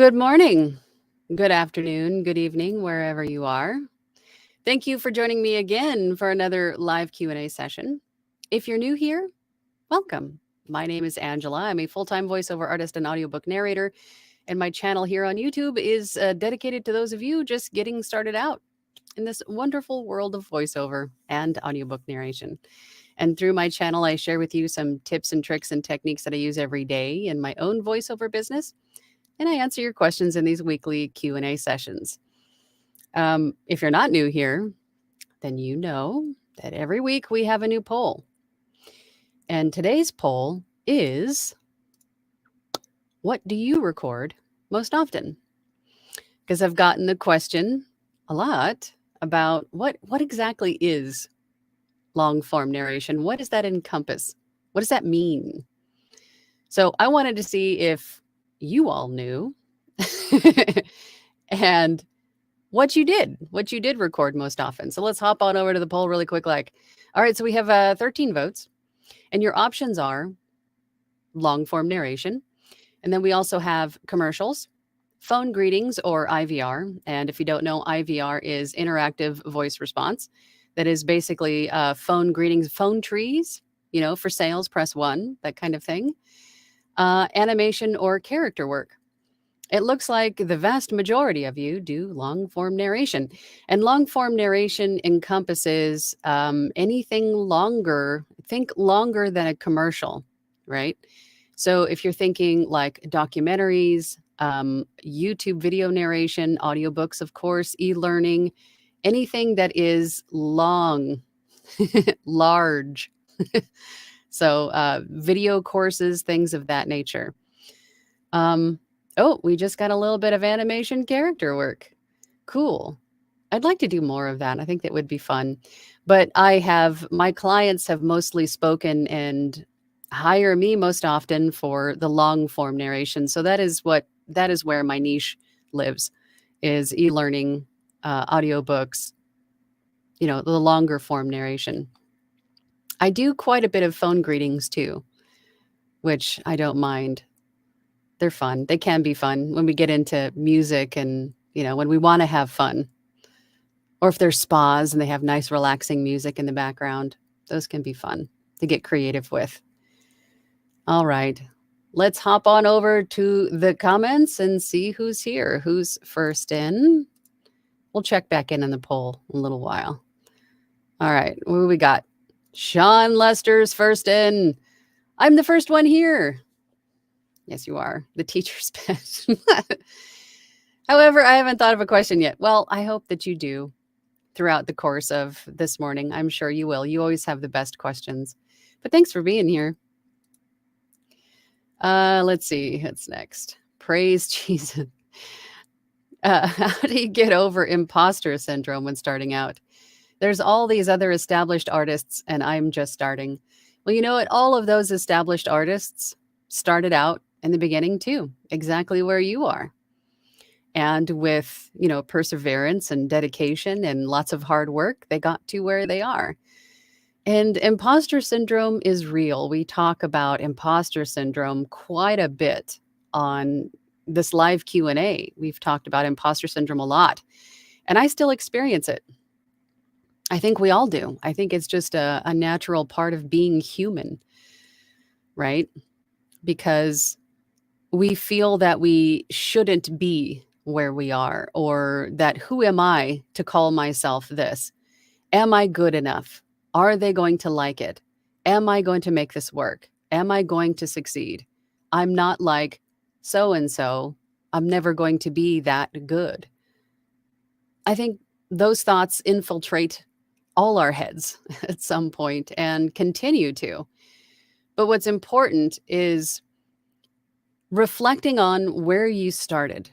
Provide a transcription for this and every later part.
Good morning, good afternoon, good evening, wherever you are. Thank you for joining me again for another live Q&A session. If you're new here, welcome. My name is Angela. I'm a full-time voiceover artist and audiobook narrator, and my channel here on YouTube is dedicated to those of you just getting started out in this wonderful world of voiceover and audiobook narration. And through my channel, I share with you some tips and tricks and techniques that I use every day in my own voiceover business, and I answer your questions in these weekly Q&A sessions. If you're not new here, then you know that every week we have a new poll. And today's poll is, what do you record most often? Because I've gotten the question a lot about what exactly is long form narration? What does that encompass? What does that mean? So I wanted to see if you all knew and what you did record most often. So let's hop on over to the poll really quick. All right, so we have 13 votes, and your options are long form narration. And then we also have commercials, phone greetings or IVR. And if you don't know, IVR is interactive voice response. That is basically phone greetings, phone trees, for sales, press 1, that kind of thing. Animation or character work. It looks like the vast majority of you do long-form narration. And long-form narration encompasses anything longer, think longer than a commercial, right? So if you're thinking like documentaries, YouTube video narration, audiobooks, of course, e-learning, anything that is long, large. So video courses, things of that nature. Oh, we just got a little bit of animation character work. Cool. I'd like to do more of that. I think that would be fun. But my clients have mostly spoken and hire me most often for the long form narration. So that is where my niche lives, is e-learning, audiobooks, the longer form narration. I do quite a bit of phone greetings too, which I don't mind. They're fun. They can be fun when we get into music and, when we want to have fun. Or if there's spas and they have nice relaxing music in the background, those can be fun to get creative with. All right, let's hop on over to the comments and see who's here. Who's first in? We'll check back in the poll in a little while. All right, what do we got? Sean Lester's first in. I'm the first one here. Yes, you are. The teacher's pet. However, I haven't thought of a question yet. Well, I hope that you do throughout the course of this morning. I'm sure you will. You always have the best questions. But thanks for being here. Let's see. What's next? Praise Jesus. How do you get over imposter syndrome when starting out? There's all these other established artists, and I'm just starting. Well, you know what? All of those established artists started out in the beginning too, exactly where you are. And with, perseverance and dedication and lots of hard work, they got to where they are. And imposter syndrome is real. We talk about imposter syndrome quite a bit on this live Q&A. We've talked about imposter syndrome a lot, and I still experience it. I think we all do. I think it's just a natural part of being human, right? Because we feel that we shouldn't be where we are, or that who am I to call myself this? Am I good enough? Are they going to like it? Am I going to make this work? Am I going to succeed? I'm not like so-and-so. I'm never going to be that good. I think those thoughts infiltrate all our heads at some point and continue to. But what's important is reflecting on where you started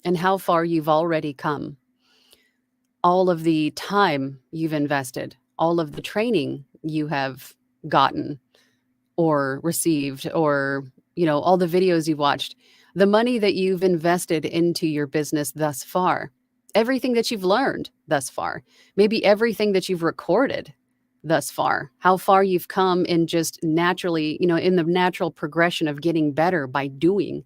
and how far you've already come. All of the time you've invested, all of the training you have gotten or received, or, all the videos you've watched, the money that you've invested into your business thus far, everything that you've learned thus far, maybe everything that you've recorded thus far, how far you've come in just naturally, in the natural progression of getting better by doing.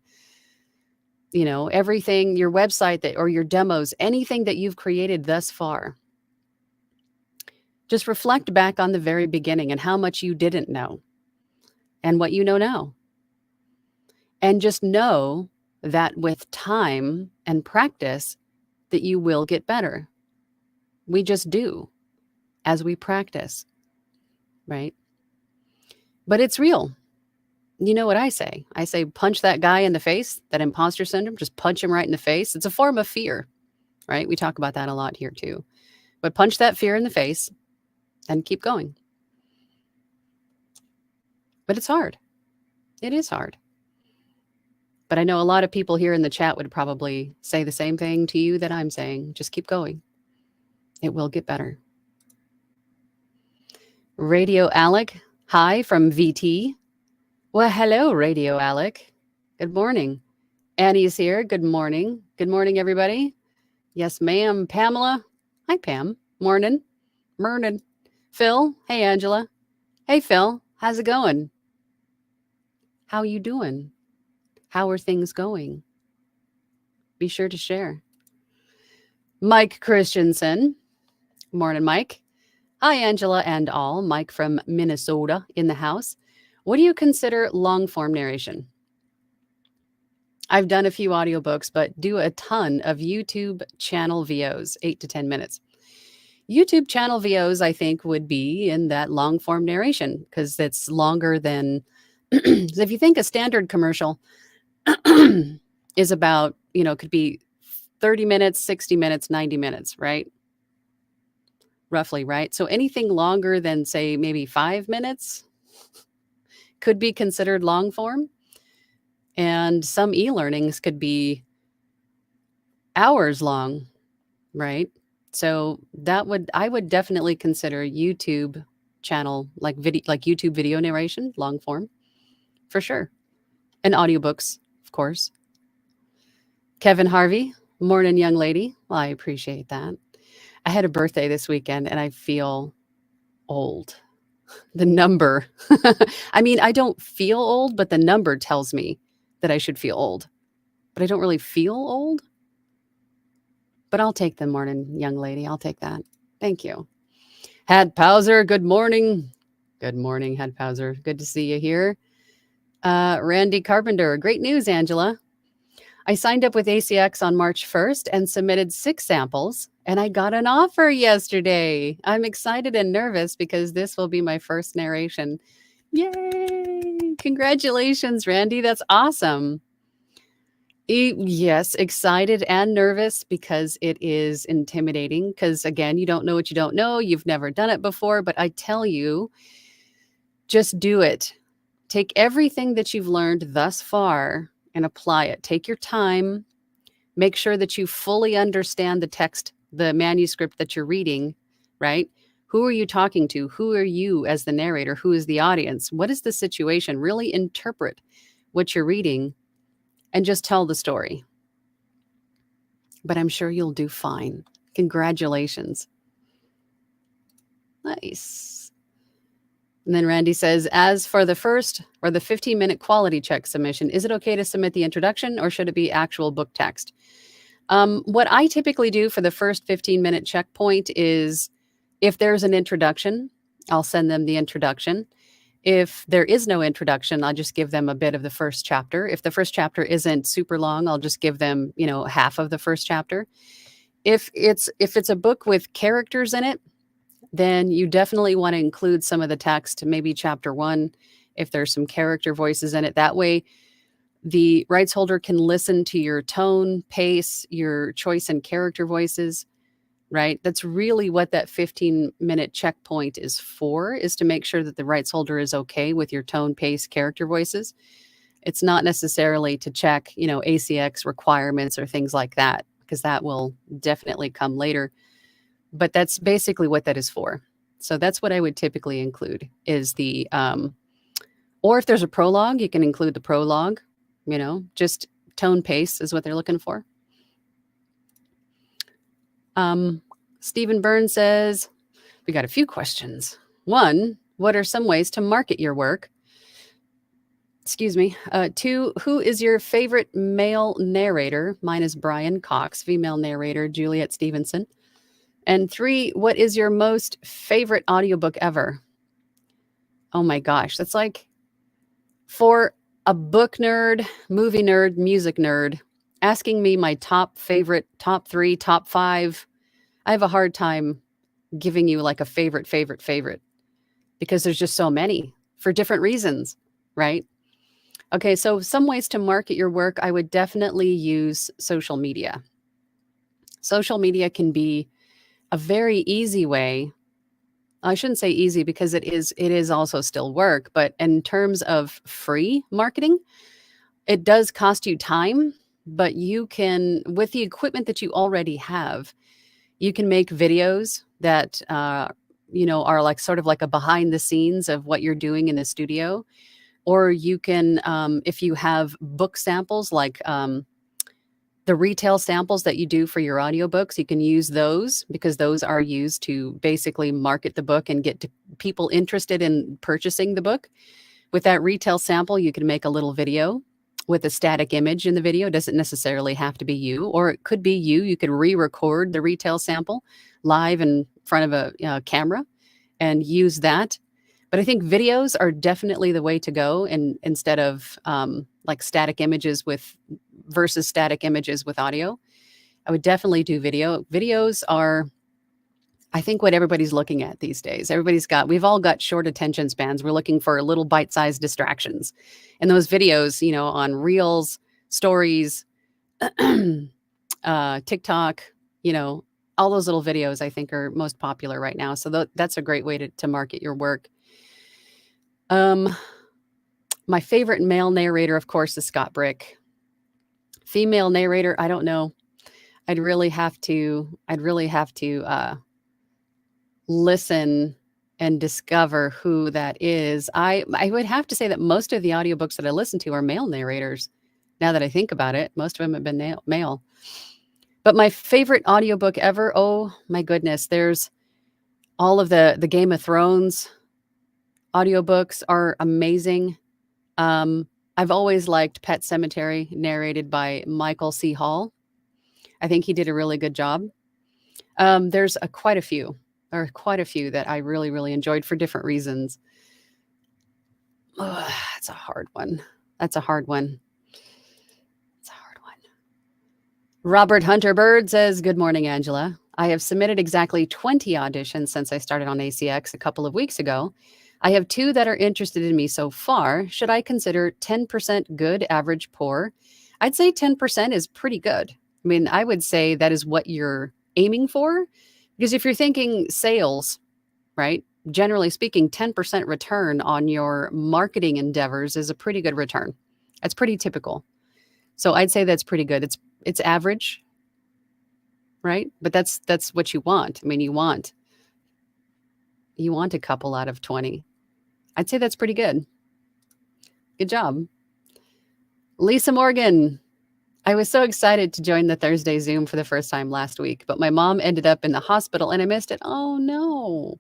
everything, your website that, or your demos, anything that you've created thus far. Just reflect back on the very beginning and how much you didn't know and what you know now. And just know that with time and practice that you will get better. We just do as we practice, right? But it's real. You know what I say? I say, punch that guy in the face, that imposter syndrome, just punch him right in the face. It's a form of fear, right? We talk about that a lot here too. But punch that fear in the face and keep going. But it's hard. It is hard. But I know a lot of people here in the chat would probably say the same thing to you that I'm saying. Just keep going. It will get better. Radio Alec, hi from VT. Well, hello, Radio Alec. Good morning. Annie's here. Good morning. Good morning, everybody. Yes, ma'am. Pamela. Hi, Pam. Morning. Morning. Phil. Hey, Angela. Hey, Phil. How's it going? How you doing? How are things going? Be sure to share. Mike Christensen. Morning, Mike. Hi, Angela and all. Mike from Minnesota in the house. What do you consider long-form narration? I've done a few audiobooks, but do a ton of YouTube channel VOs, 8 to 10 minutes. YouTube channel VOs, I think, would be in that long-form narration because it's longer than, so if you think a standard commercial is about, could be 30 minutes, 60 minutes, 90 minutes, right? Roughly, right? So anything longer than, say, maybe 5 minutes could be considered long form. And some e-learnings could be hours long, right? So I would definitely consider YouTube channel, like YouTube video narration, long form, for sure. And audiobooks, of course. Kevin Harvey, morning, young lady. Well, I appreciate that. I had a birthday this weekend and I feel old. The number. I mean, I don't feel old, but the number tells me that I should feel old. But I don't really feel old. But I'll take the morning, young lady. I'll take that. Thank you. Had Pauser, good morning. Good morning, Had Pauser. Good to see you here. Randy Carpenter, great news, Angela. I signed up with ACX on March 1st and submitted 6 samples, and I got an offer yesterday. I'm excited and nervous because this will be my first narration. Yay! Congratulations, Randy. That's awesome. Yes, excited and nervous because it is intimidating because, again, you don't know what you don't know. You've never done it before, but I tell you, just do it. Take everything that you've learned thus far and apply it. Take your time. Make sure that you fully understand the text, the manuscript that you're reading, right? Who are you talking to? Who are you as the narrator? Who is the audience? What is the situation? Really interpret what you're reading and just tell the story. But I'm sure you'll do fine. Congratulations. Nice. And then Randy says, as for the first or the 15-minute quality check submission, is it okay to submit the introduction or should it be actual book text? What I typically do for the first 15-minute checkpoint is if there's an introduction, I'll send them the introduction. If there is no introduction, I'll just give them a bit of the first chapter. If the first chapter isn't super long, I'll just give them, half of the first chapter. If it's a book with characters in it, then you definitely want to include some of the text, maybe chapter 1, if there's some character voices in it. That way, the rights holder can listen to your tone, pace, your choice in character voices, right? That's really what that 15-minute checkpoint is for, is to make sure that the rights holder is okay with your tone, pace, character voices. It's not necessarily to check, ACX requirements or things like that, because that will definitely come later. But that's basically what that is for. So that's what I would typically include is the, or if there's a prologue, you can include the prologue, just tone, pace is what they're looking for. Stephen Byrne says, we got a few questions. 1, what are some ways to market your work? Excuse me. 2, who is your favorite male narrator? Mine is Brian Cox, female narrator, Juliet Stevenson. And 3, what is your most favorite audiobook ever? Oh my gosh, that's like, for a book nerd, movie nerd, music nerd, asking me my top favorite, top 3, top 5, I have a hard time giving you like a favorite, because there's just so many for different reasons, right? Okay, so some ways to market your work, I would definitely use social media. Social media can be a very easy way. I shouldn't say easy because it is also still work, but in terms of free marketing, it does cost you time, but you can, with the equipment that you already have, you can make videos that are like sort of like a behind the scenes of what you're doing in the studio. Or you can, if you have book samples, like the retail samples that you do for your audiobooks, you can use those because those are used to basically market the book and get to people interested in purchasing the book. With that retail sample, you can make a little video with a static image in the video. It doesn't necessarily have to be you, or it could be you. You could re-record the retail sample live in front of a camera and use that. But I think videos are definitely the way to go, and instead of like static images versus static images with audio. I would definitely do video. Videos are, I think, what everybody's looking at these days. We've all got short attention spans. We're looking for little bite-sized distractions. And those videos, on Reels, Stories, TikTok, all those little videos I think are most popular right now. So that's a great way to market your work. My favorite male narrator, of course, is Scott Brick. Female narrator, I don't know. I'd really have to listen and discover who that is. I would have to say that most of the audiobooks that I listen to are male narrators. Now that I think about it, most of them have been male. But my favorite audiobook ever, oh my goodness, there's all of the Game of Thrones audiobooks are amazing. I've always liked Pet Sematary, narrated by Michael C. Hall. I think he did a really good job. There's quite a few that I really, really enjoyed for different reasons. Oh, that's a hard one. Robert Hunter Bird says, good morning, Angela. I have submitted exactly 20 auditions since I started on ACX a couple of weeks ago. I have 2 that are interested in me so far. Should I consider 10% good, average, poor? I'd say 10% is pretty good. I mean, I would say that is what you're aiming for, because if you're thinking sales, right? Generally speaking, 10% return on your marketing endeavors is a pretty good return. That's pretty typical. So I'd say that's pretty good. It's average, right? But that's what you want. I mean, you want a couple out of 20. I'd say that's pretty good. Good job. Lisa Morgan. I was so excited to join the Thursday Zoom for the first time last week, but my mom ended up in the hospital and I missed it. Oh no.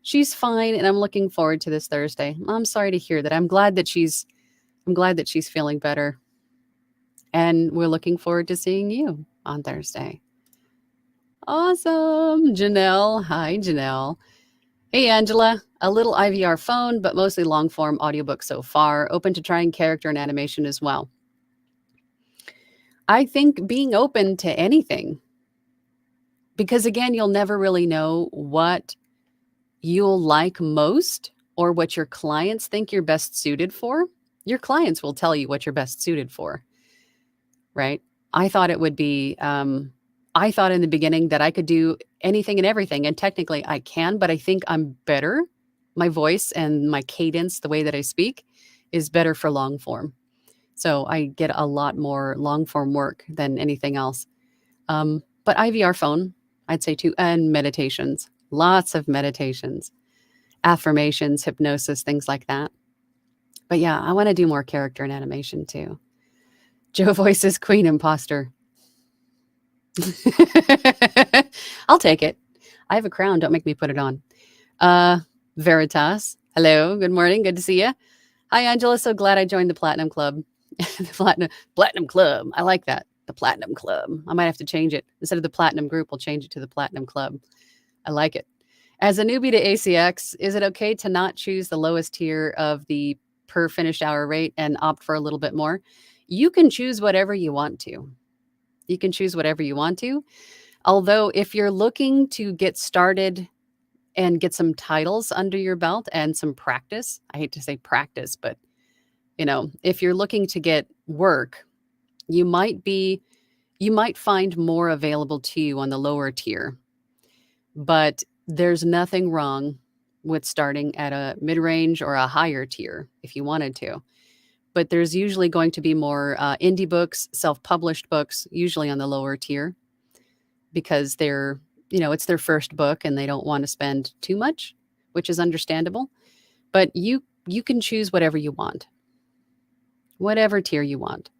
She's fine and I'm looking forward to this Thursday. I'm sorry to hear that. I'm glad that she's feeling better. And we're looking forward to seeing you on Thursday. Awesome. Janelle. Hi, Janelle. Hey, Angela. A little IVR phone, but mostly long form audiobook so far. Open to trying character and animation as well. I think being open to anything, because again, you'll never really know what you'll like most or what your clients think you're best suited for. Your clients will tell you what you're best suited for, right? I thought it would be, I thought in the beginning that I could do anything and everything, and technically I can, but I think I'm better. My voice and my cadence, the way that I speak, is better for long form. So I get a lot more long form work than anything else. But IVR phone, I'd say too, and meditations, lots of meditations, affirmations, hypnosis, things like that. But yeah, I want to do more character and animation too. Joe voices Queen Imposter. I'll take it. I have a crown. Don't make me put it on. Veritas. Hello. Good morning. Good to see you. Hi, Angela. So glad I joined the Platinum Club. The Platinum Club. I like that. The Platinum Club. I might have to change it. Instead of the Platinum Group, we'll change it to the Platinum Club. I like it. As a newbie to ACX, is it okay to not choose the lowest tier of the per finished hour rate and opt for a little bit more? You can choose whatever you want to. You can choose whatever you want to. Although, if you're looking to get started and get some titles under your belt and some practice, I hate to say practice, but if you're looking to get work, you might find more available to you on the lower tier. But there's nothing wrong with starting at a mid-range or a higher tier if you wanted to. But there's usually going to be more indie books, self-published books, usually on the lower tier, because they're, it's their first book and they don't want to spend too much, which is understandable. But you can choose whatever you want, whatever tier you want.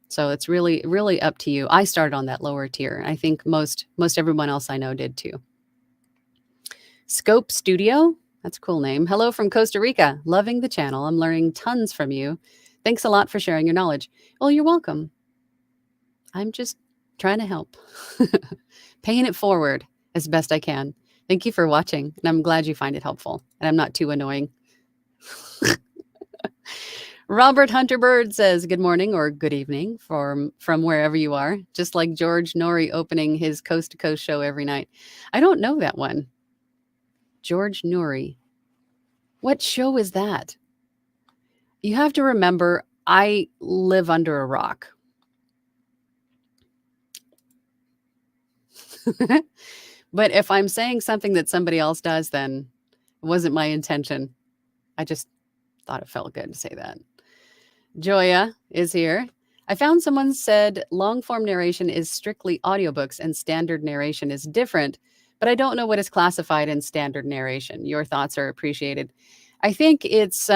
So it's really, really up to you. I started on that lower tier. I think most everyone else I know did too. Scope Studio, that's a cool name. Hello from Costa Rica. Loving the channel. I'm learning tons from you. Thanks a lot for sharing your knowledge. Well, you're welcome. I'm just trying to help. Paying it forward as best I can. Thank you for watching, and I'm glad you find it helpful, and I'm not too annoying. Robert Hunterbird says good morning or good evening from wherever you are, just like George Norrie opening his Coast to Coast show every night. I don't know that one. George Norrie. What show is that? You have to remember, I live under a rock. But if I'm saying something that somebody else does, then it wasn't my intention. I just thought it felt good to say that. Joya is here. I found someone said long form narration is strictly audiobooks and standard narration is different, but I don't know what is classified in standard narration. Your thoughts are appreciated. I think it's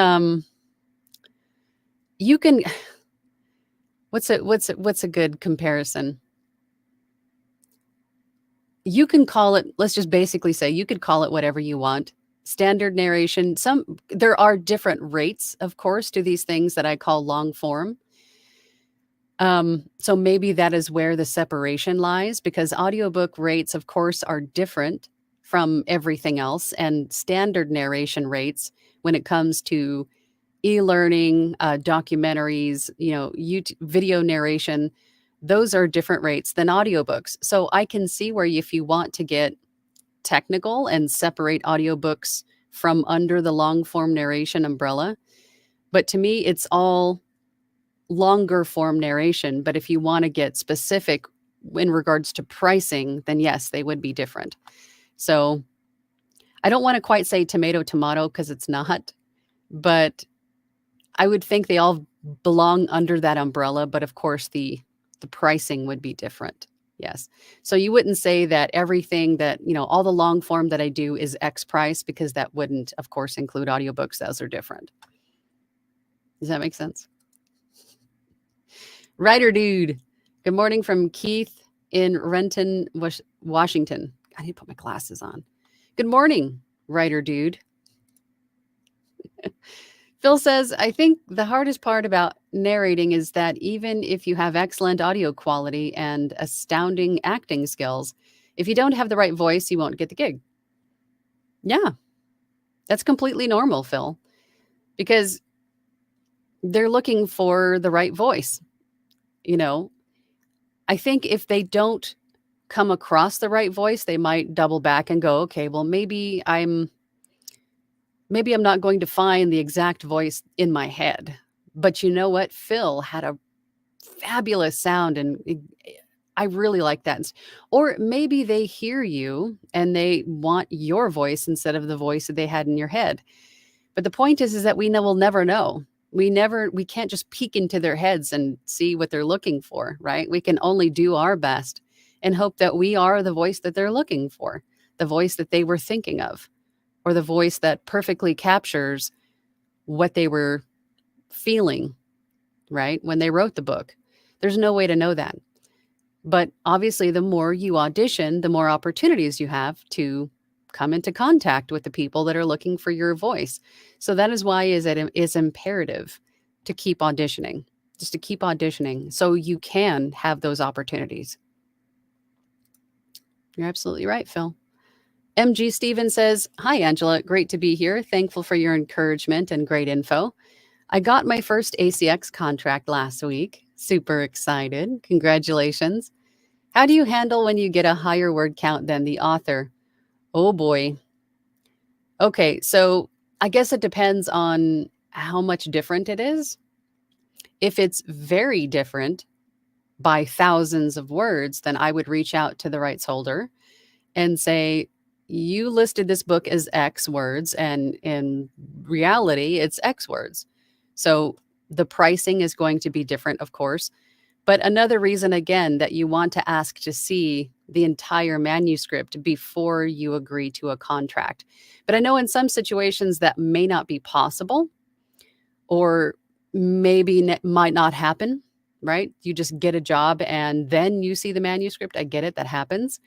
you can what's a good comparison? You can call it, let's just basically say you could call it whatever you want. Standard narration, there are different rates, of course, to these things that I call long form. So maybe that is where the separation lies, because audiobook rates, of course, are different from everything else. And standard narration rates, when it comes to e-learning, documentaries, YouTube video narration, those are different rates than audiobooks. So I can see where if you want to get technical and separate audiobooks from under the long form narration umbrella. But to me, it's all longer form narration. But if you want to get specific in regards to pricing, then yes, they would be different. So I don't want to quite say tomato, because it's not, but I would think they all belong under that umbrella. But of course, the pricing would be different. Yes. So you wouldn't say that everything that, all the long form that I do is X price, because that wouldn't, of course, include audiobooks. Those are different. Does that make sense? Writer Dude. Good morning from Keith in Renton, Washington. I need to put my glasses on. Good morning, Writer Dude. Phil says, I think the hardest part about narrating is that even if you have excellent audio quality and astounding acting skills, if you don't have the right voice, you won't get the gig. Yeah, that's completely normal, Phil, because they're looking for the right voice. I think if they don't come across the right voice, they might double back and go, okay, well, maybe I'm not going to find the exact voice in my head. But you know what? Phil had a fabulous sound, and I really like that. Or maybe they hear you and they want your voice instead of the voice that they had in your head. But the point is that we'll never know. We can't just peek into their heads and see what they're looking for, right? We can only do our best and hope that we are the voice that they're looking for, the voice that they were thinking of, or the voice that perfectly captures what they were feeling, right, when they wrote the book. There's no way to know that. But obviously, the more you audition, the more opportunities you have to come into contact with the people that are looking for your voice. So that is why it is imperative to keep auditioning, just to keep auditioning so you can have those opportunities. You're absolutely right, Phil. MG Steven says, "Hi, Angela. Great to be here. Thankful for your encouragement and great info. I got my first ACX contract last week. Super excited. Congratulations. How do you handle when you get a higher word count than the author?" Oh boy. Okay, so I guess it depends on how much different it is. If it's very different by thousands of words, then I would reach out to the rights holder and say, "You listed this book as X words, and in reality, it's X words. So the pricing is going to be different, of course." But another reason, again, that you want to ask to see the entire manuscript before you agree to a contract. But I know in some situations that may not be possible, or maybe might not happen, right? You just get a job and then you see the manuscript. I get it, that happens.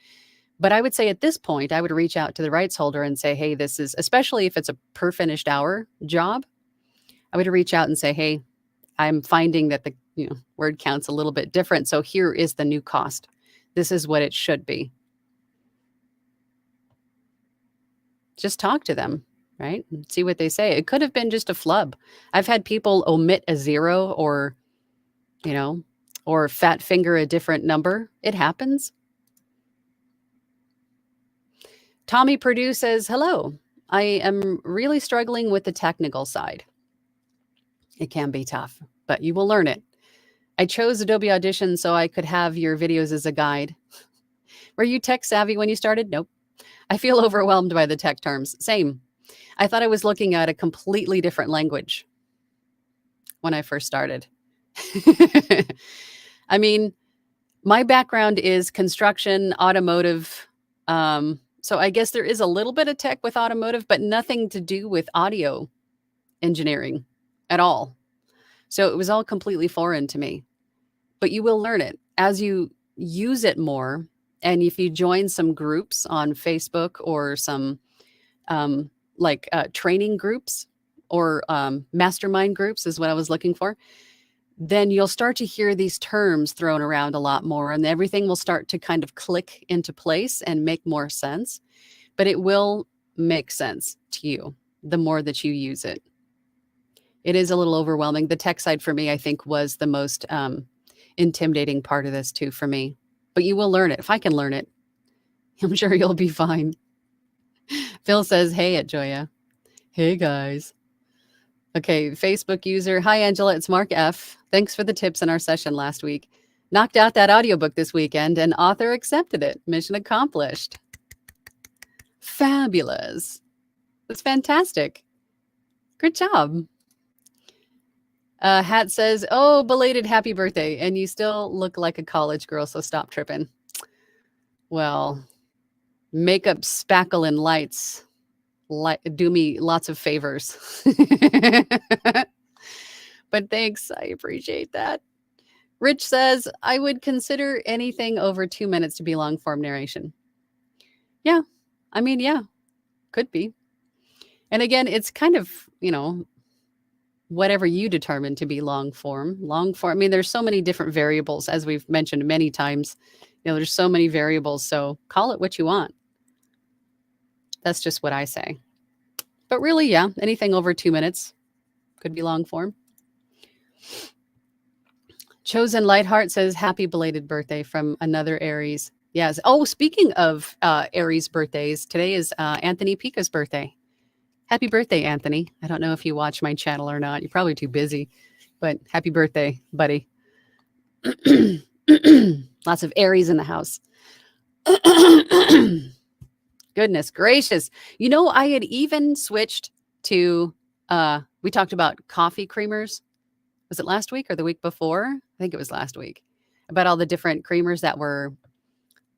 But I would say at this point, I would reach out to the rights holder and say, "Hey, this is," especially if it's a per finished hour job, I would reach out and say, "Hey, I'm finding that the word count's a little bit different. So here is the new cost. This is what it should be." Just talk to them, right? And see what they say. It could have been just a flub. I've had people omit a zero or, or fat finger a different number. It happens. Tommy Purdue says, "Hello. I am really struggling with the technical side. It can be tough, but you will learn it. I chose Adobe Audition so I could have your videos as a guide. Were you tech savvy when you started? Nope. I feel overwhelmed by the tech terms. Same. I thought I was looking at a completely different language when I first started." I mean, my background is construction, automotive. So I guess there is a little bit of tech with automotive, but nothing to do with audio engineering at all. So it was all completely foreign to me. But you will learn it as you use it more. And if you join some groups on Facebook or some training groups or mastermind groups is what I was looking for, then you'll start to hear these terms thrown around a lot more, and everything will start to kind of click into place and make more sense. But it will make sense to you the more that you use it. It is a little overwhelming. The tech side for me, I think, was the most intimidating part of this too for me. But you will learn it. If I can learn it, I'm sure you'll be fine. Phil says, "Hey at Joya." Hey guys. Okay, Facebook user. "Hi Angela, it's Mark F. Thanks for the tips in our session last week. Knocked out that audiobook this weekend and author accepted it. Mission accomplished." Fabulous. That's fantastic. Good job. Hat says, "Oh, belated happy birthday. And you still look like a college girl, so stop tripping." Well, makeup, spackle, and lights do me lots of favors. But thanks. I appreciate that. Rich says, "I would consider anything over 2 minutes to be long form narration." Yeah. I mean, yeah, could be. And again, it's kind of, whatever you determine to be long form. I mean, there's so many different variables, as we've mentioned many times. There's so many variables. So call it what you want. That's just what I say. But really, yeah, anything over 2 minutes could be long form. Chosen Lightheart says, "Happy belated birthday from another Aries." Yes. Oh, speaking of Aries birthdays, today is Anthony Pica's birthday. Happy birthday, Anthony. I don't know if you watch my channel or not. You're probably too busy, but happy birthday, buddy. Lots of Aries in the house. Goodness gracious. I had even switched to, we talked about coffee creamers. Was it last week or the week before? I think it was last week. About all the different creamers that were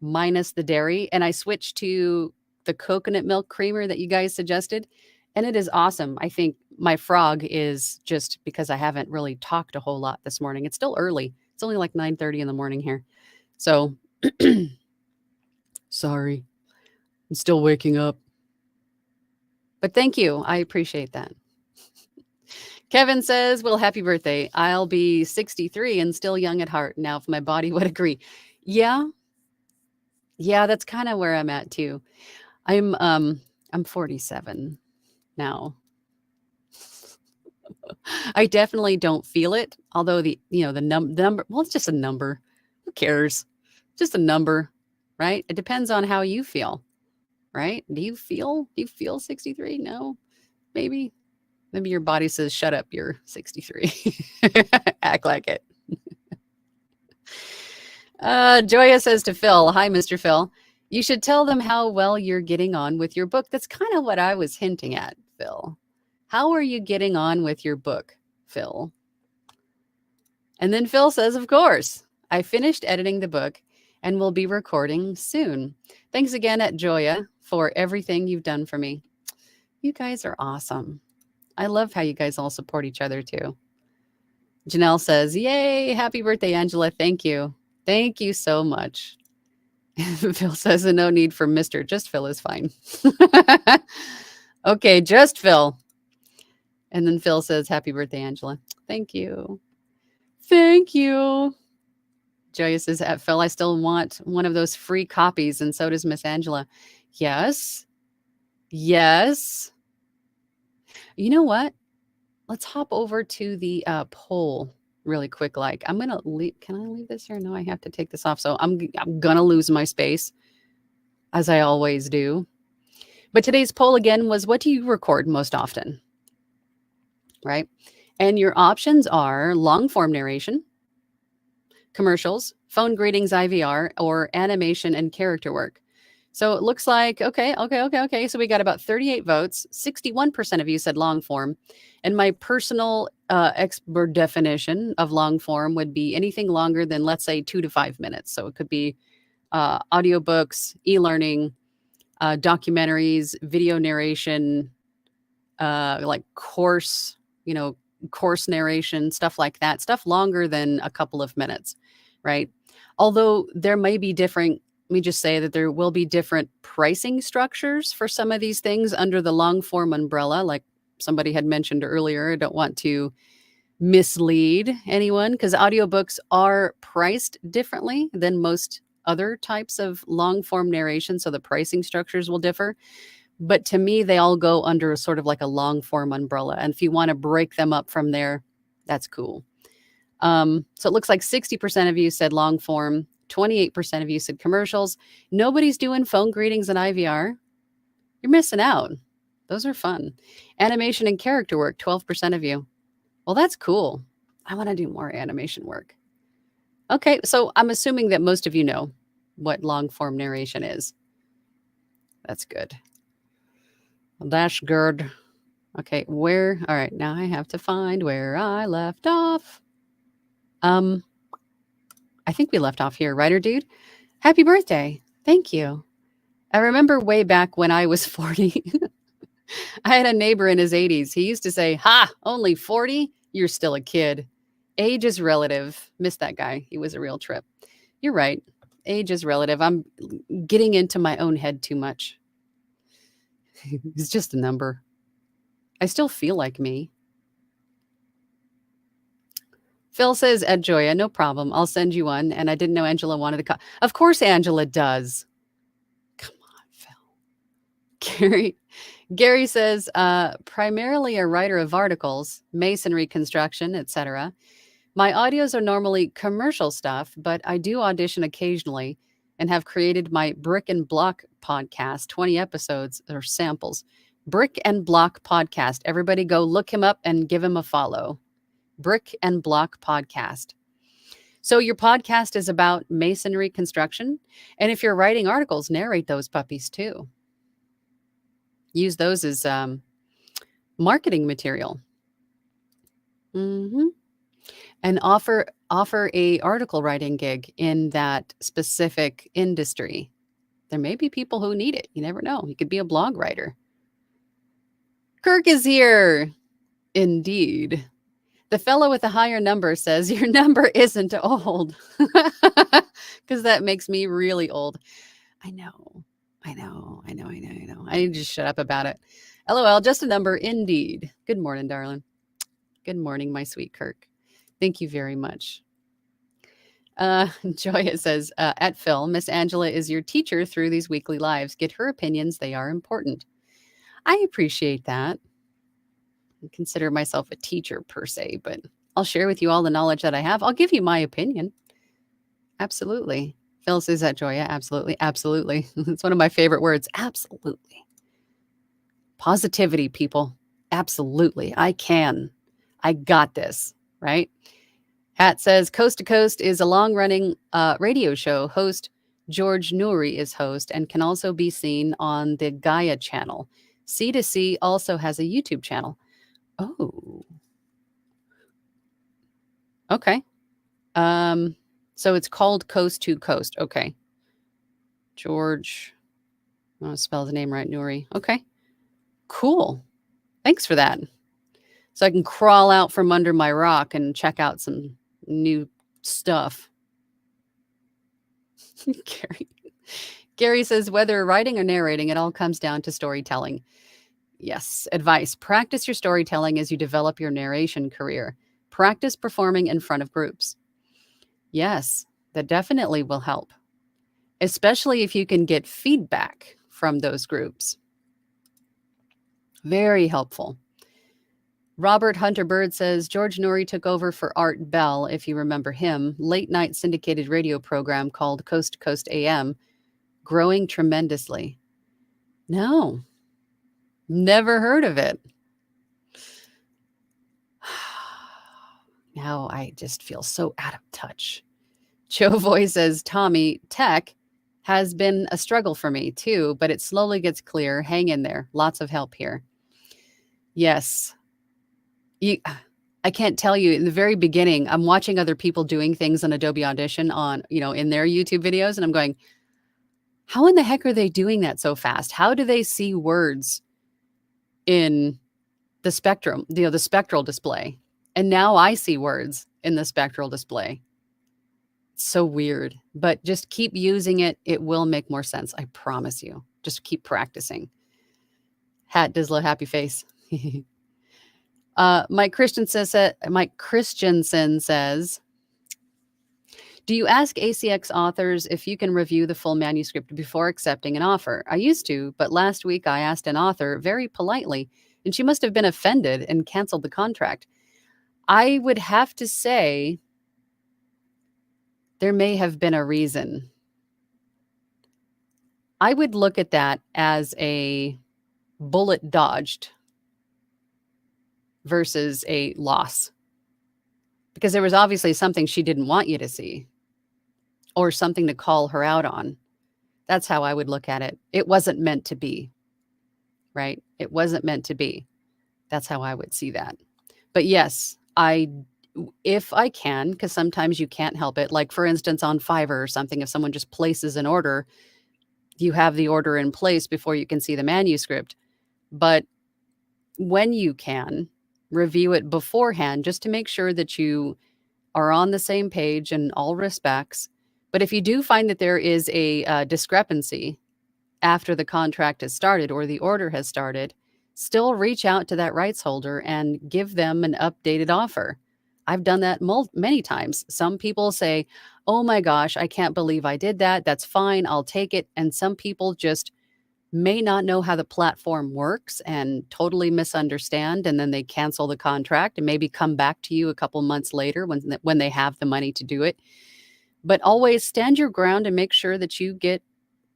minus the dairy. And I switched to the coconut milk creamer that you guys suggested. And it is awesome. I think my frog is just because I haven't really talked a whole lot this morning. It's still early. It's only like 9:30 in the morning here. So sorry. I'm still waking up. But thank you. I appreciate that. Kevin says, well, happy birthday. I'll be 63 and still young at heart now if my body would agree. Yeah. Yeah, that's kind of where I'm at too. I'm 47 now. I definitely don't feel it, although the number, well, it's just a number. Who cares? Just a number, right? It depends on how you feel, right? Do you feel 63? No. Maybe your body says shut up, you're 63. Act like it. Joya says to Phil, hi, Mr. Phil. You should tell them how well you're getting on with your book. That's kind of what I was hinting at, Phil. How are you getting on with your book, Phil? And then Phil says, of course, I finished editing the book and will be recording soon. Thanks again at Joya for everything you've done for me. You guys are awesome. I love how you guys all support each other too. Janelle says, yay, happy birthday, Angela. Thank you. Thank you so much. Phil says, no need for Mr. Just Phil is fine. Okay, just Phil. And then Phil says, happy birthday, Angela. Thank you. Thank you. Joya says, Phil, I still want one of those free copies, and so does Miss Angela. Yes. Yes. You know what? Let's hop over to the poll really quick. Like, I'm going to leave. Can I leave this here? No, I have to take this off. So I'm going to lose my space, as I always do. But today's poll again was, what do you record most often? Right? And your options are long form narration, commercials, phone greetings IVR, or animation and character work. So it looks like, okay. So we got about 38 votes. 61% of you said long form. And my personal expert definition of long form would be anything longer than, let's say, 2 to 5 minutes. So it could be audiobooks, e-learning, documentaries, video narration, like course narration, stuff like that, stuff longer than a couple of minutes, right? Although there may be different, let me just say that there will be different pricing structures for some of these things under the long form umbrella, like somebody had mentioned earlier. I don't want to mislead anyone because audiobooks are priced differently than most other types of long form narration, so the pricing structures will differ. But to me, they all go under sort of like a long form umbrella. And if you want to break them up from there, that's cool. So it looks like 60% of you said long form, 28% of you said commercials. Nobody's doing phone greetings and IVR. You're missing out. Those are fun. Animation and character work, 12% of you. Well, that's cool. I want to do more animation work. Okay, so I'm assuming that most of you know what long form narration is. That's good. That's good. Okay, all right, now I have to find where I left off. I think we left off here, writer dude. Happy birthday. Thank you. I remember way back when I was 40. I had a neighbor in his 80s. He used to say, ha, only 40? You're still a kid. Age is relative. Missed that guy. He was a real trip. You're right. Age is relative. I'm getting into my own head too much. It's just a number. I still feel like me. Phil says, Ed Joya, no problem. I'll send you one. And I didn't know Angela wanted to. Of course, Angela does. Come on, Phil. Gary says, primarily a writer of articles, masonry construction, etc. My audios are normally commercial stuff, but I do audition occasionally and have created my Brick and Block podcast, 20 episodes or samples. Brick and Block podcast. Everybody go look him up and give him a follow. Brick and Block podcast. So your podcast is about masonry construction. And if you're writing articles, narrate those puppies too. Use those as marketing material. And offer a article writing gig in that specific industry. There may be people who need it. You never know. You could be a blog writer. Kirk is here. Indeed. The fellow with the higher number says, your number isn't old. Because that makes me really old. I know. I know. I need to just shut up about it. LOL, just a number indeed. Good morning, darling. Good morning, my sweet Kirk. Thank you very much. Joya says, at Phil, Miss Angela is your teacher through these weekly lives. Get her opinions. They are important. I appreciate that. I consider myself a teacher per se, but I'll share with you all the knowledge that I have. I'll give you my opinion. Absolutely. Phil says that, Joya. Absolutely. Absolutely. It's one of my favorite words. Absolutely. Positivity, people. Absolutely. I can. I got this, right? Hat says Coast to Coast is a long-running radio show. Host George Nouri is host and can also be seen on the Gaia channel. C2C also has a YouTube channel. Oh. Okay. So it's called Coast to Coast. Okay. George, I want to spell the name right, Nouri. Okay. Cool. Thanks for that. So I can crawl out from under my rock and check out some new stuff. Gary says, whether writing or narrating, it all comes down to storytelling. Yes. Advice. Practice your storytelling as you develop your narration career. Practice performing in front of groups. Yes, that definitely will help, especially if you can get feedback from those groups. Very helpful. Robert Hunter Bird says, George Nouri took over for Art Bell, if you remember him, late night syndicated radio program called Coast to Coast AM, growing tremendously. No, never heard of it. Now I just feel so out of touch. Chovoy says, Tommy, tech has been a struggle for me too, but it slowly gets clear. Hang in there. Lots of help here. Yes. I can't tell you, in the very beginning, I'm watching other people doing things on Adobe Audition on, in their YouTube videos, and I'm going, how in the heck are they doing that so fast? How do they see words in the spectrum, the spectral display? And now I see words in the spectral display. It's so weird, but just keep using it. It will make more sense. I promise you. Just keep practicing. Hat Dizzler, happy face. Mike Christensen says, do you ask ACX authors if you can review the full manuscript before accepting an offer? I used to, but last week I asked an author very politely, and she must have been offended and canceled the contract. I would have to say there may have been a reason. I would look at that as a bullet dodged versus a loss, because there was obviously something she didn't want you to see or something to call her out on. That's how I would look at it. It wasn't meant to be, right? It wasn't meant to be. That's how I would see that. But yes, if I can, because sometimes you can't help it. Like for instance, on Fiverr or something, if someone just places an order, you have the order in place before you can see the manuscript. But when you can, review it beforehand just to make sure that you are on the same page in all respects. But if you do find that there is a discrepancy after the contract has started or the order has started, still reach out to that rights holder and give them an updated offer. I've done that many times. Some people say, oh my gosh, I can't believe I did that. That's fine. I'll take it. And some people just may not know how the platform works and totally misunderstand. And then they cancel the contract and maybe come back to you a couple months later when they have the money to do it. But always stand your ground and make sure that you get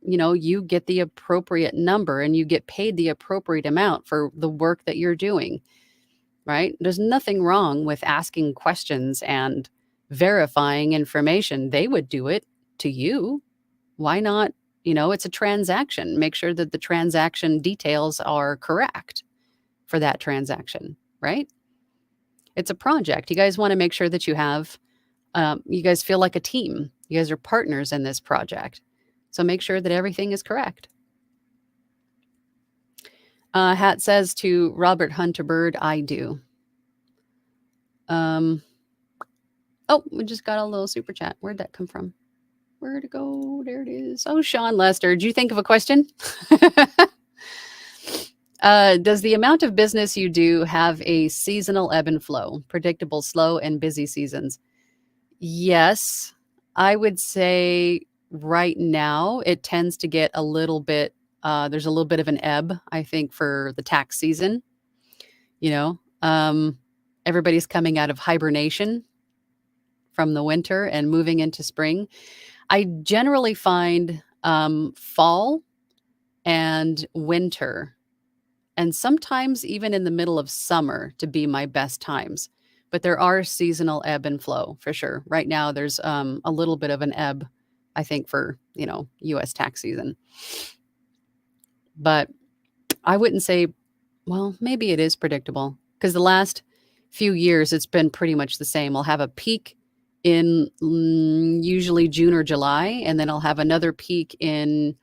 the appropriate number and you get paid the appropriate amount for the work that you're doing, right? There's nothing wrong with asking questions and verifying information. They would do it to you. Why not? It's a transaction. Make sure that the transaction details are correct for that transaction, right? It's a project. You guys want to make sure that you guys feel like a team. You guys are partners in this project. So make sure that everything is correct. Hat says to Robert Hunter Bird, I do. We just got a little super chat. Where'd that come from? Where to go? There it is. Oh, Sean Lester, did you think of a question? Does the amount of business you do have a seasonal ebb and flow, predictable, slow, and busy seasons? Yes, I would say right now it tends to get a little bit, there's a little bit of an ebb, I think, for the tax season. You know, everybody's coming out of hibernation from the winter and moving into spring. I generally find fall and winter, and sometimes even in the middle of summer, to be my best times. But there are seasonal ebb and flow for sure. Right now, there's a little bit of an ebb, I think, for U.S. tax season. But I wouldn't say, well, maybe it is predictable because the last few years it's been pretty much the same. I'll have a peak in usually June or July, and then I'll have another peak in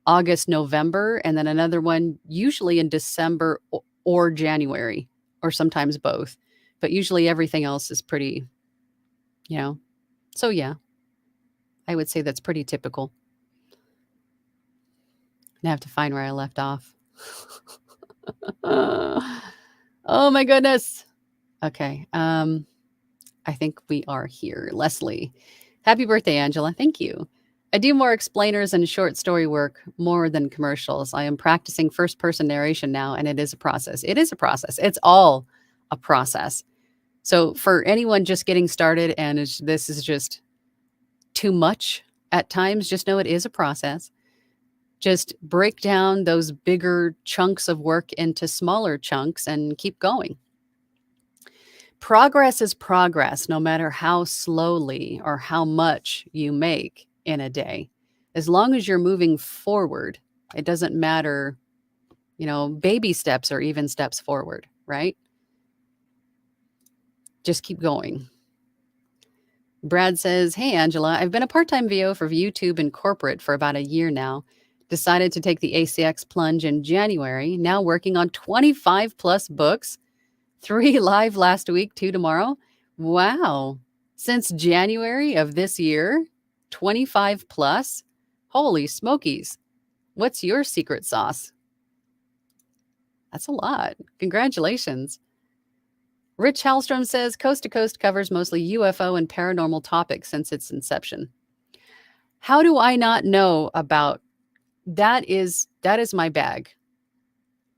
August, November, and then another one usually in December or January, or sometimes both. But usually everything else is pretty, so yeah, I would say that's pretty typical. I have to find where I left off. Oh my goodness. Okay. I think we are here. Leslie. Happy birthday, Angela. Thank you. I do more explainers and short story work more than commercials. I am practicing first-person narration now, and it is a process. It is a process. It's all a process. So for anyone just getting started and this is just too much at times, just know it is a process. Just break down those bigger chunks of work into smaller chunks and keep going. Progress is progress, no matter how slowly or how much you make in a day. As long as you're moving forward, it doesn't matter, baby steps or even steps forward, right? Just keep going. Brad says, hey, Angela, I've been a part-time VO for YouTube and corporate for about a year now. Decided to take the ACX plunge in January, now working on 25 plus books, 3 live last week, 2 tomorrow. Wow. Since January of this year, 25 plus. Holy smokies. What's your secret sauce? That's a lot. Congratulations. Rich Hallstrom says Coast to Coast covers mostly UFO and paranormal topics since its inception. How do I not know about that? Is my bag.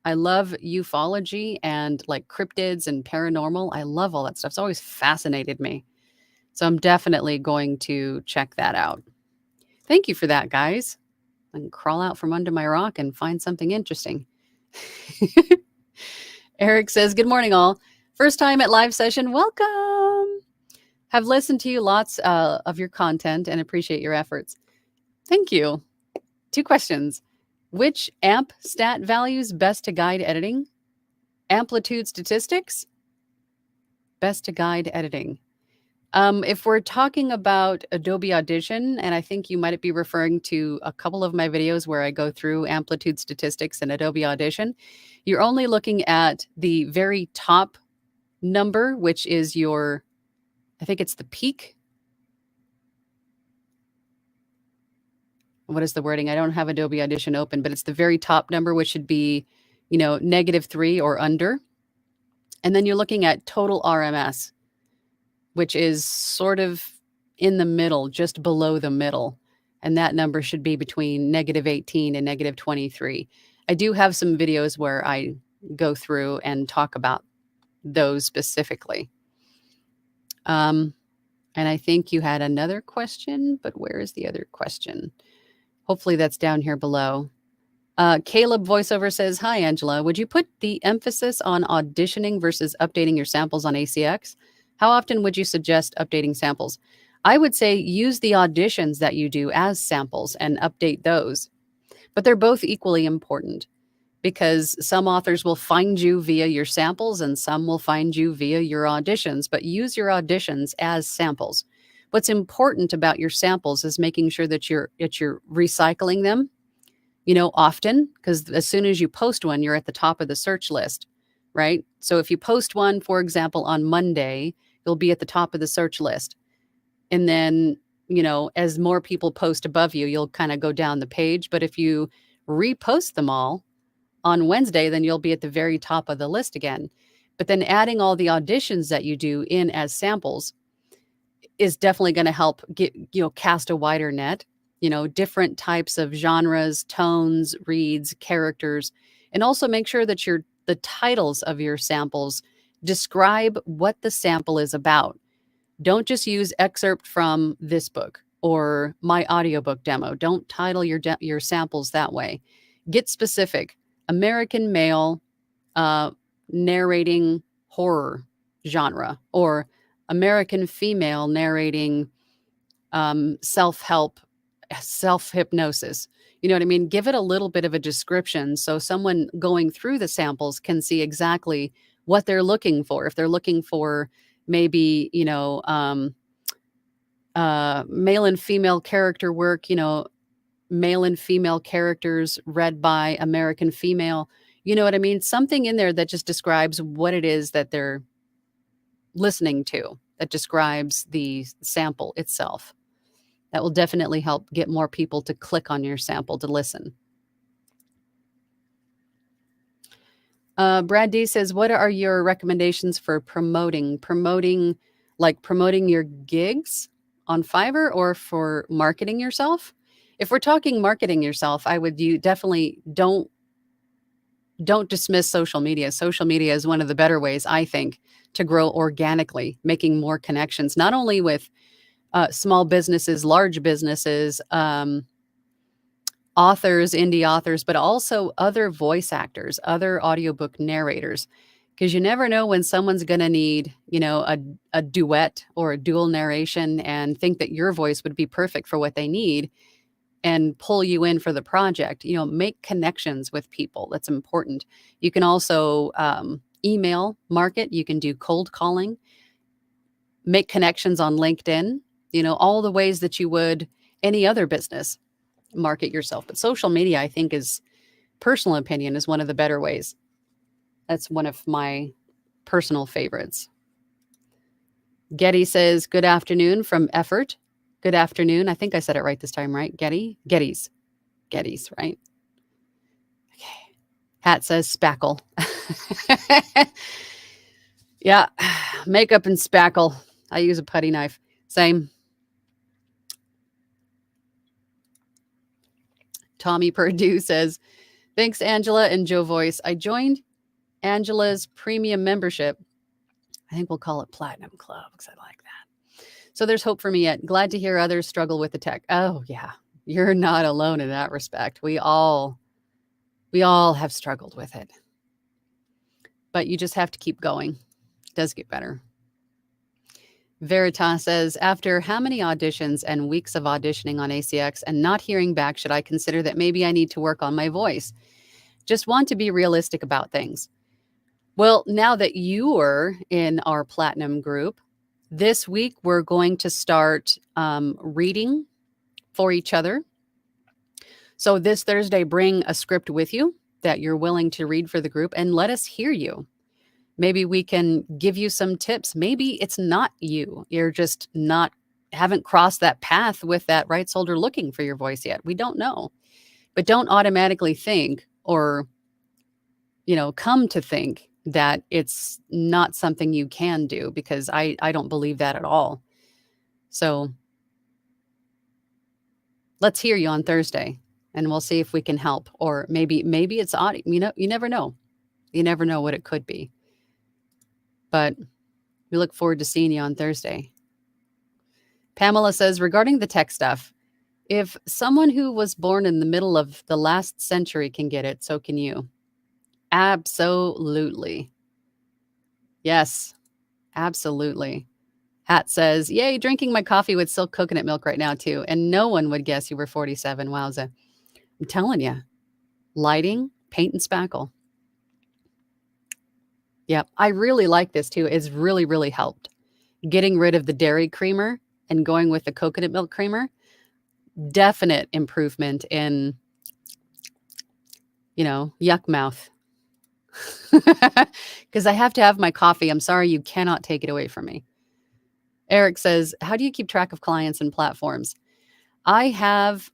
I love ufology and like cryptids and paranormal. I love all that stuff. It's always fascinated me. So I'm definitely going to check that out. Thank you for that, guys. I can crawl out from under my rock and find something interesting. Eric says, good morning, all. First time at live session. Welcome. Have listened to you lots of your content and appreciate your efforts. Thank you. 2 questions. Which AMP stat values best to guide editing? Amplitude statistics? Best to guide editing. If we're talking about Adobe Audition, and I think you might be referring to a couple of my videos where I go through Amplitude statistics in Adobe Audition, you're only looking at the very top number, which is I think it's the peak. What is the wording? I don't have Adobe Audition open, but it's the very top number, which should be, -3 or under. And then you're looking at total RMS, which is sort of in the middle, just below the middle. And that number should be between -18 and -23. I do have some videos where I go through and talk about those specifically. And I think you had another question, but where is the other question? Hopefully that's down here below. Caleb VoiceOver says, hi, Angela. Would you put the emphasis on auditioning versus updating your samples on ACX? How often would you suggest updating samples? I would say use the auditions that you do as samples and update those. But they're both equally important because some authors will find you via your samples and some will find you via your auditions, but use your auditions as samples. What's important about your samples is making sure that you're recycling them, often, because as soon as you post one, you're at the top of the search list, right? So if you post one, for example, on Monday, you'll be at the top of the search list. And then, as more people post above you, you'll kind of go down the page. But if you repost them all on Wednesday, then you'll be at the very top of the list again. But then adding all the auditions that you do in as samples is definitely going to help get, cast a wider net, different types of genres, tones, reads, characters, and also make sure that the titles of your samples describe what the sample is about. Don't just use excerpt from this book or my audiobook demo. Don't title your samples that way. Get specific. American male narrating horror genre, or American female narrating self-help, self-hypnosis. You know what I mean? Give it a little bit of a description so someone going through the samples can see exactly what they're looking for. If they're looking for maybe, male and female character work, male and female characters read by American female, you know what I mean? Something in there that just describes what it is that they're listening to, that describes the sample itself. That will definitely help get more people to click on your sample to listen. Brad D says, what are your recommendations for promoting your gigs on Fiverr, or for marketing yourself? If we're talking marketing yourself, you definitely don't dismiss social media. Social media is one of the better ways, I think, to grow organically, making more connections, not only with small businesses, large businesses, authors, indie authors, but also other voice actors, other audiobook narrators, because you never know when someone's going to need, a duet or a dual narration and think that your voice would be perfect for what they need and pull you in for the project. Make connections with people. That's important. You can also email market. You can do cold calling, make connections on LinkedIn, all the ways that you would any other business market yourself. But social media, I think, personal opinion, is one of the better ways. That's one of my personal favorites. Getty says, good afternoon from Effort. Good afternoon. I think I said it right this time, right? Getty's, right? Okay. Hat says spackle. Yeah. Makeup and spackle. I use a putty knife. Same. Tommy Purdue says, thanks, Angela and Joe Voice. I joined Angela's premium membership. I think we'll call it Platinum Club because I like that. So there's hope for me yet. Glad to hear others struggle with the tech. Oh, yeah. You're not alone in that respect. We all have struggled with it. But you just have to keep going. It does get better. Veritas says, after how many auditions and weeks of auditioning on ACX and not hearing back, should I consider that maybe I need to work on my voice? Just want to be realistic about things. Well, now that you are in our Platinum group, this week we're going to start reading for each other. So this Thursday, bring a script with you that you're willing to read for the group and let us hear you. Maybe we can give you some tips. Maybe it's not you. You're just haven't crossed that path with that right shoulder looking for your voice yet. We don't know. But don't automatically think or, come to think that it's not something you can do, because I don't believe that at all. So let's hear you on Thursday and we'll see if we can help. Or maybe it's audio. You never know. You never know what it could be. But we look forward to seeing you on Thursday. Pamela says, regarding the tech stuff, if someone who was born in the middle of the last century can get it, so can you. Absolutely. Yes, absolutely. Hat says, yay, drinking my coffee with silk coconut milk right now too. And no one would guess you were 47. Wowza. I'm telling you, lighting, paint and spackle. Yeah, I really like this too. It's really, really helped. Getting rid of the dairy creamer and going with the coconut milk creamer. Definite improvement in, yuck mouth. Because I have to have my coffee. I'm sorry, you cannot take it away from me. Eric says, how do you keep track of clients and platforms? I have,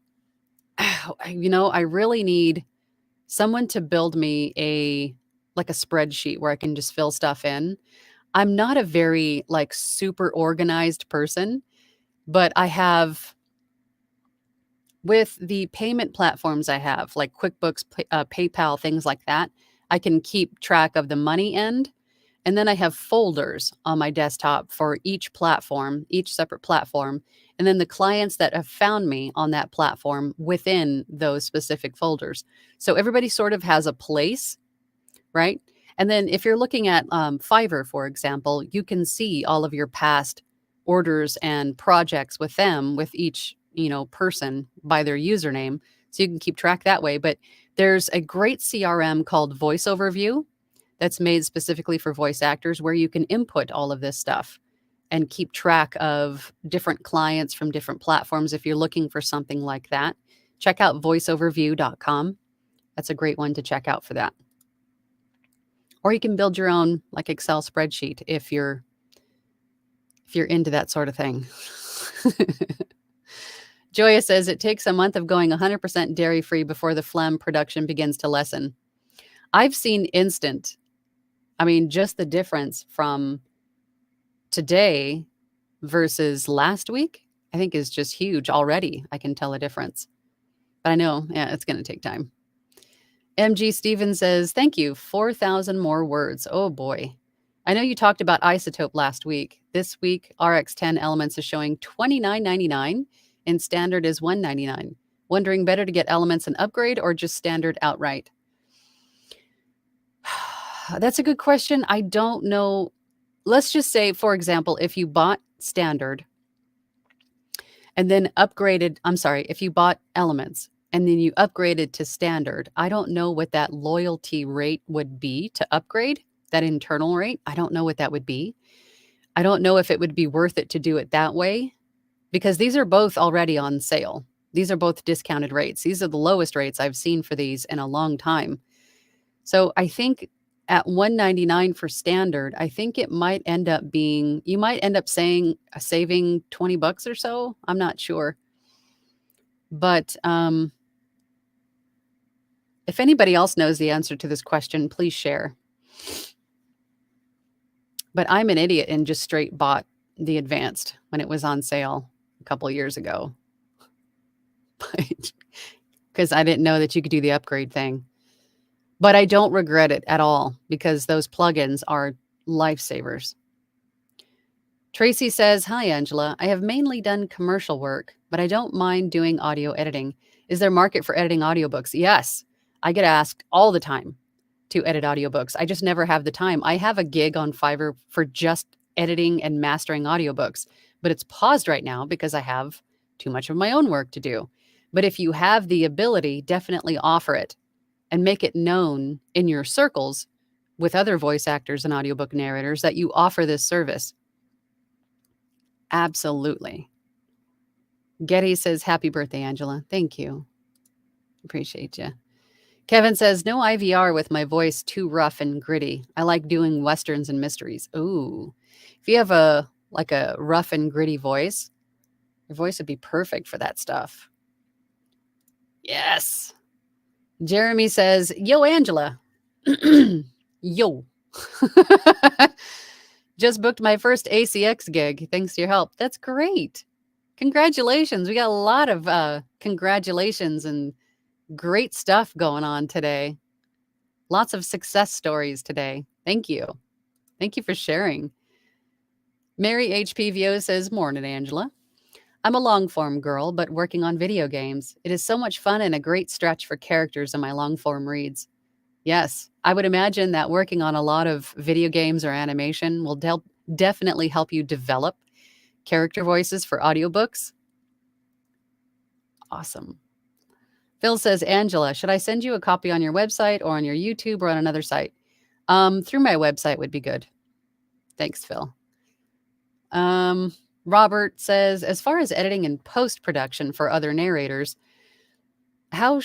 I really need someone to build me a spreadsheet where I can just fill stuff in. I'm not a very super organized person, but I have with the payment platforms I have, like QuickBooks, PayPal, things like that, I can keep track of the money end. And then I have folders on my desktop for each platform, each separate platform. And then the clients that have found me on that platform within those specific folders. So everybody sort of has a place, right? And then if you're looking at Fiverr, for example, you can see all of your past orders and projects with them, with each person by their username, so you can keep track that way. But there's a great CRM called VoiceOverview that's made specifically for voice actors, where you can input all of this stuff and keep track of different clients from different platforms. If you're looking for something like that, check out voiceoverview.com. That's a great one to check out for that. Or you can build your own Excel spreadsheet if you're into that sort of thing. Joya says it takes a month of going 100% dairy-free before the phlegm production begins to lessen. I've seen instant. I mean, just the difference from today versus last week, I think is just huge already. I can tell a difference. But I know, it's going to take time. MG Stevens says, thank you. 4,000 more words. Oh boy. I know you talked about Isotope last week. This week, RX10 Elements is showing $29.99 and standard is $199. Wondering better to get Elements and upgrade or just standard outright? That's a good question. I don't know. Let's just say, for example, if you bought standard and then if you bought Elements and then you upgraded to standard, I don't know what that loyalty rate would be to upgrade, that internal rate. I don't know what that would be. I don't know if it would be worth it to do it that way, because these are both already on sale. These are both discounted rates. These are the lowest rates I've seen for these in a long time. So I think at $199 for standard, I think it might end up being, you might end up saving $20 or so. I'm not sure. But if anybody else knows the answer to this question, please share. But I'm an idiot and just straight bought the advanced when it was on sale a couple years ago. Because I didn't know that you could do the upgrade thing. But I don't regret it at all, because those plugins are lifesavers. Tracy says, hi, Angela. I have mainly done commercial work, but I don't mind doing audio editing. Is there market for editing audiobooks? Yes. I get asked all the time to edit audiobooks. I just never have the time. I have a gig on Fiverr for just editing and mastering audiobooks, but it's paused right now because I have too much of my own work to do. But if you have the ability, definitely offer it and make it known in your circles with other voice actors and audiobook narrators that you offer this service. Absolutely. Getty says, happy birthday, Angela. Thank you. Appreciate you. Kevin says, no IVR with my voice too rough and gritty. I like doing Westerns and mysteries. Ooh. If you have a rough and gritty voice, your voice would be perfect for that stuff. Yes. Jeremy says, yo, Angela. Yo. Just booked my first ACX gig. Thanks to your help. That's great. Congratulations. We got a lot of congratulations and great stuff going on today. Lots of success stories today. Thank you. Thank you for sharing. Mary HPVO says, morning, Angela. I'm a long-form girl, but working on video games. It is so much fun and a great stretch for characters in my long-form reads. Yes, I would imagine that working on a lot of video games or animation will definitely help you develop character voices for audiobooks. Awesome. Phil says, Angela, should I send you a copy on your website or on your YouTube or on another site? Through my website would be good. Thanks, Phil. Robert says, as far as editing and post-production for other narrators, how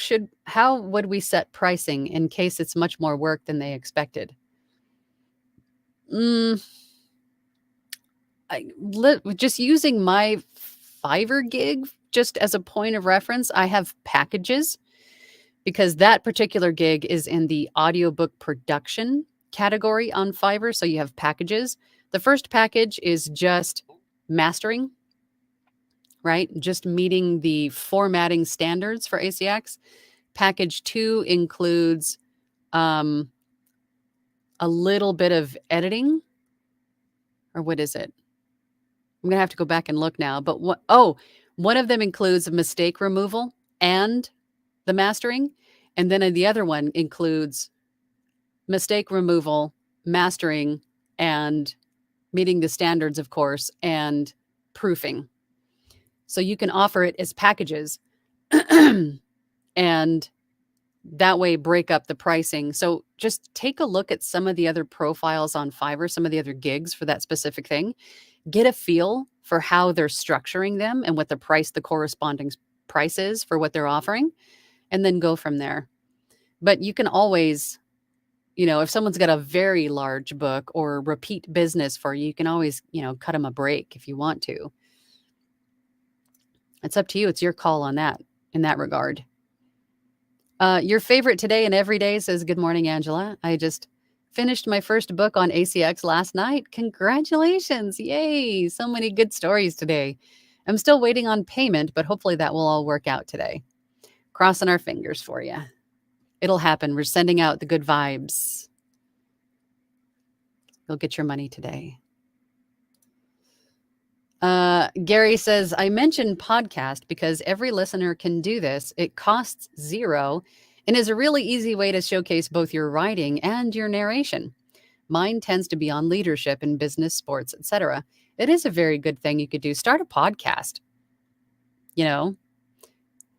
would we set pricing in case it's much more work than they expected? just using my Fiverr gig just as a point of reference, I have packages because that particular gig is in the audiobook production category on Fiverr. So you have packages. The first package is just mastering, right? Just meeting the formatting standards for ACX. Package 2 includes a little bit of editing, or what is it? I'm going to have to go back and look now. But one of them includes mistake removal and the mastering. And then the other one includes mistake removal, mastering, and meeting the standards, of course, and proofing. So you can offer it as packages and that way break up the pricing. So just take a look at some of the other profiles on Fiverr, some of the other gigs for that specific thing. Get a feel for how they're structuring them and what the corresponding price is for what they're offering, and then go from there. But you can always, if someone's got a very large book or repeat business for you, you can always, cut them a break if you want to. It's up to you. It's your call on that in that regard. Your favorite today and every day says, good morning, Angela. I just finished my first book on ACX last night. Congratulations. Yay. So many good stories today. I'm still waiting on payment, but hopefully that will all work out today. Crossing our fingers for you. It'll happen. We're sending out the good vibes. You'll get your money today. Gary says, I mentioned podcast because every listener can do this. It costs $0 and is a really easy way to showcase both your writing and your narration. Mine tends to be on leadership in business, sports, etc. It is a very good thing you could do. Start a podcast.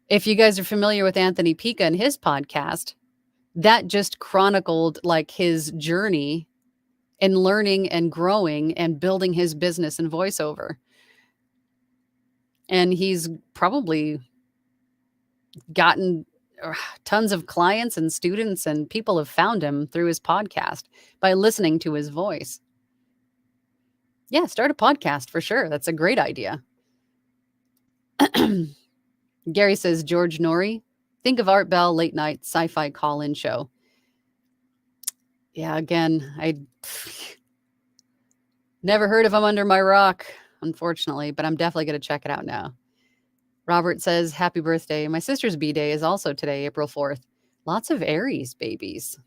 If you guys are familiar with Anthony Pica and his podcast, that just chronicled like his journey in learning and growing and building his business in voiceover. And he's probably gotten tons of clients and students, and people have found him through his podcast by listening to his voice. Yeah, start a podcast for sure. That's a great idea. Gary says, George Norrie, think of Art Bell late night sci-fi call-in show. Yeah, again, I never heard of him under my rock, unfortunately, but I'm definitely going to check it out now. Robert says, happy birthday. My sister's B-Day is also today, April 4th. Lots of Aries babies.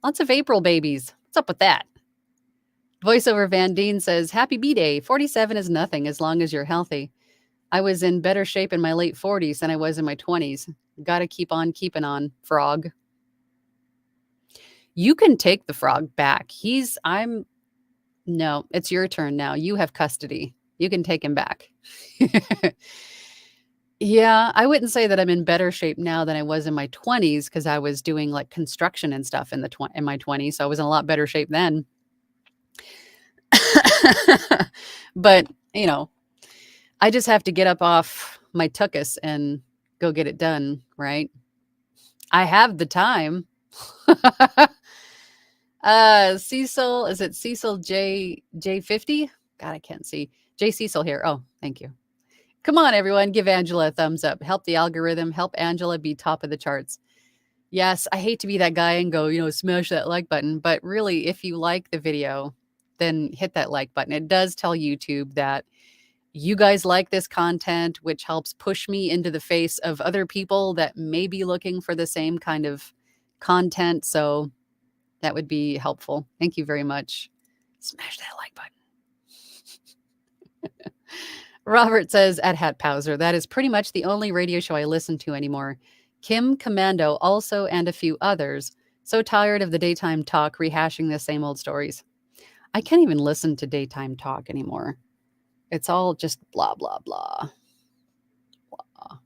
Lots of April babies. What's up with that? VoiceOver Van Deen says, happy B-Day. 47 is nothing as long as you're healthy. I was in better shape in my late 40s than I was in my 20s. Got to keep on keeping on, frog. You can take the frog back. No, it's your turn now. You have custody. You can take him back. Yeah, I wouldn't say that I'm in better shape now than I was in my 20s because I was doing like construction and stuff in my 20s. So I was in a lot better shape then. But, I just have to get up off my tuchus and go get it done, right? I have the time. Cecil, is it Cecil J50? God, I can't see. J Cecil here. Oh, thank you. Come on, everyone. Give Angela a thumbs up. Help the algorithm. Help Angela be top of the charts. Yes, I hate to be that guy and go, smash that like button. But really, if you like the video, then hit that like button. It does tell YouTube that you guys like this content, which helps push me into the face of other people that may be looking for the same kind of content. So that would be helpful. Thank you very much. Smash that like button. Robert says, at Hat Powser, that is pretty much the only radio show I listen to anymore. Kim Commando also, and a few others. So tired of the daytime talk rehashing the same old stories. I can't even listen to daytime talk anymore. It's all just blah, blah, blah. Blah.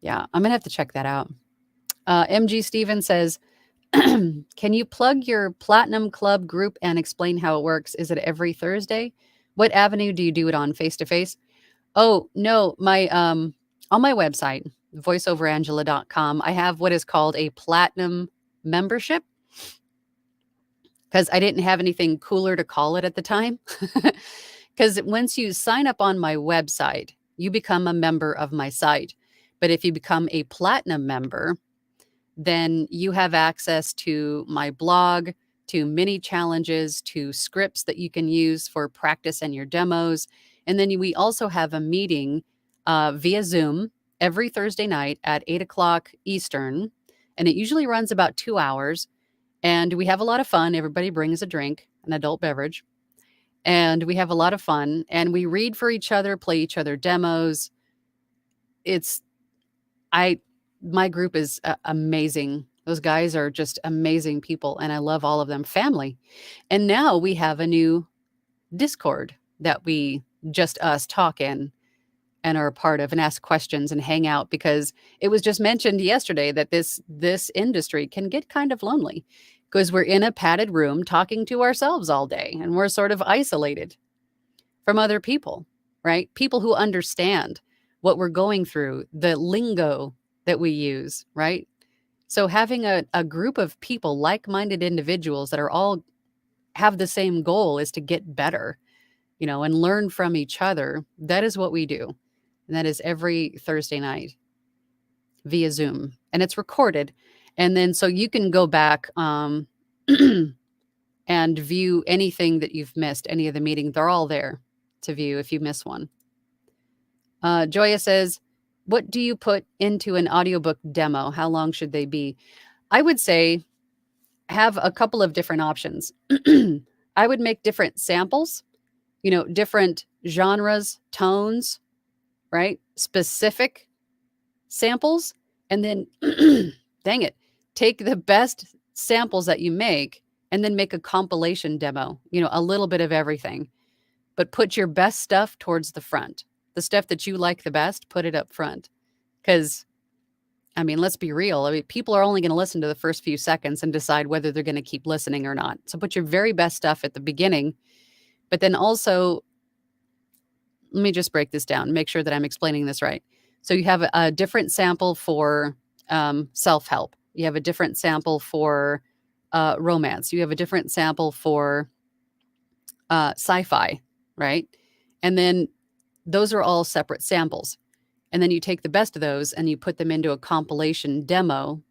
Yeah, I'm going to have to check that out. MG Steven says, can you plug your Platinum Club group and explain how it works? Is it every Thursday? What avenue do you do it on? Face-to-face? Oh, no. On my website, voiceoverangela.com, I have what is called a Platinum membership. because I didn't have anything cooler to call it at the time. Because once you sign up on my website, you become a member of my site. But if you become a platinum member, then you have access to my blog, to mini challenges, to scripts that you can use for practice and your demos. And then we also have a meeting via Zoom every Thursday night at 8 o'clock Eastern. And it usually runs about 2 hours. And we have a lot of fun. Everybody brings a drink, an adult beverage. And we have a lot of fun. And we read for each other, play each other demos. My group is amazing. Those guys are just amazing people, and I love all of them. Family. And now we have a new Discord that we just us talk in and are a part of and ask questions and hang out, because it was just mentioned yesterday that this industry can get kind of lonely because we're in a padded room talking to ourselves all day, and we're sort of isolated from other people, right? People who understand what we're going through, the lingo that we use, right? So having a group of people, like-minded individuals that are all have the same goal, is to get better, and learn from each other. That is what we do. And that is every Thursday night via Zoom. And it's recorded. And then so you can go back and view anything that you've missed, any of the meetings. They're all there to view if you miss one. Joya says, what do you put into an audiobook demo? How long should they be? I would say have a couple of different options. I would make different samples, different genres, tones, right? Specific samples. And then, dang it, take the best samples that you make and then make a compilation demo, a little bit of everything. But put your best stuff towards the front. The stuff that you like the best, put it up front. Because, let's be real. People are only going to listen to the first few seconds and decide whether they're going to keep listening or not. So put your very best stuff at the beginning. But then also, let me just break this down, make sure that I'm explaining this right. So you have a different sample for self-help. You have a different sample for romance. You have a different sample for sci-fi, right? And then those are all separate samples. And then you take the best of those and you put them into a compilation demo,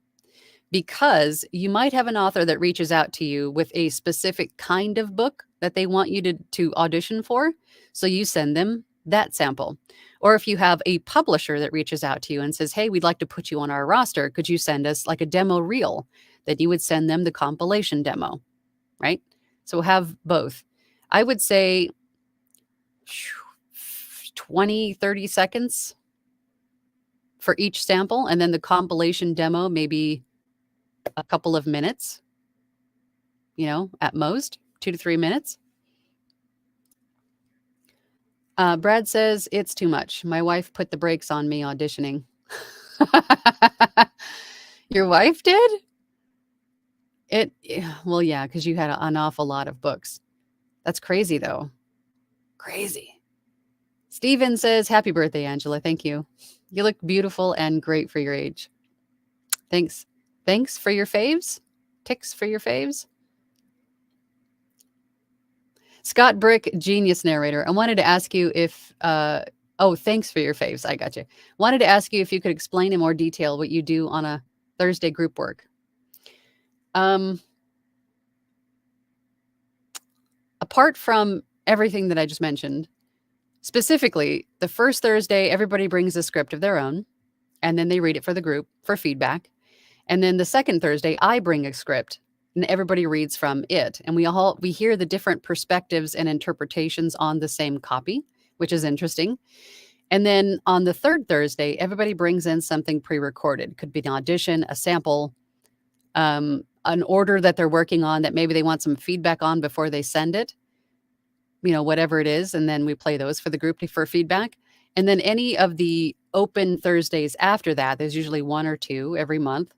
because you might have an author that reaches out to you with a specific kind of book that they want you to audition for. So you send them that sample. Or if you have a publisher that reaches out to you and says, hey, we'd like to put you on our roster, could you send us like a demo reel? Then you would send them the compilation demo, right? So have both. I would say 20, 30 seconds for each sample. And then the compilation demo, maybe a couple of minutes, at most 2 to 3 minutes. Brad says, it's too much. My wife put the brakes on me auditioning. Your wife did? Well, yeah, because you had an awful lot of books. That's crazy, though. Crazy. Steven says, happy birthday, Angela. Thank you. You look beautiful and great for your age. Thanks. Thanks for your faves. Ticks for your faves. Scott Brick, genius narrator. I wanted to ask you if, thanks for your faves. I got you. Wanted to ask you if you could explain in more detail what you do on a Thursday group work. Apart from everything that I just mentioned, specifically, the first Thursday, everybody brings a script of their own, and then they read it for the group for feedback. And then the second Thursday, I bring a script, and everybody reads from it. And we hear the different perspectives and interpretations on the same copy, which is interesting. And then on the third Thursday, everybody brings in something pre-recorded. Could be an audition, a sample, an order that they're working on that maybe they want some feedback on before they send it, whatever it is. And then we play those for the group for feedback. And then any of the open Thursdays after that, there's usually 1 or 2 every month.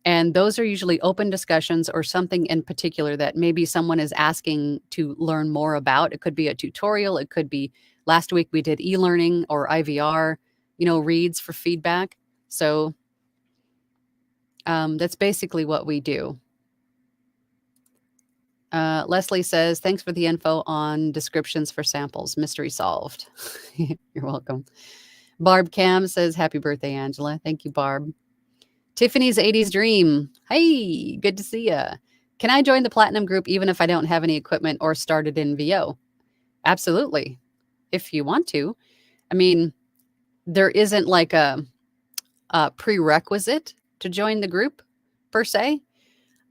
And those are usually open discussions or something in particular that maybe someone is asking to learn more about. It could be a tutorial. It could be, last week we did e-learning or IVR, reads for feedback. So that's basically what we do. Leslie says, thanks for the info on descriptions for samples. Mystery solved. You're welcome. Barb Cam says, happy birthday, Angela. Thank you, Barb. Tiffany's 80s Dream. Hey, good to see ya. Can I join the Platinum group even if I don't have any equipment or started in VO? Absolutely. If you want to. I mean, there isn't like a prerequisite to join the group per se.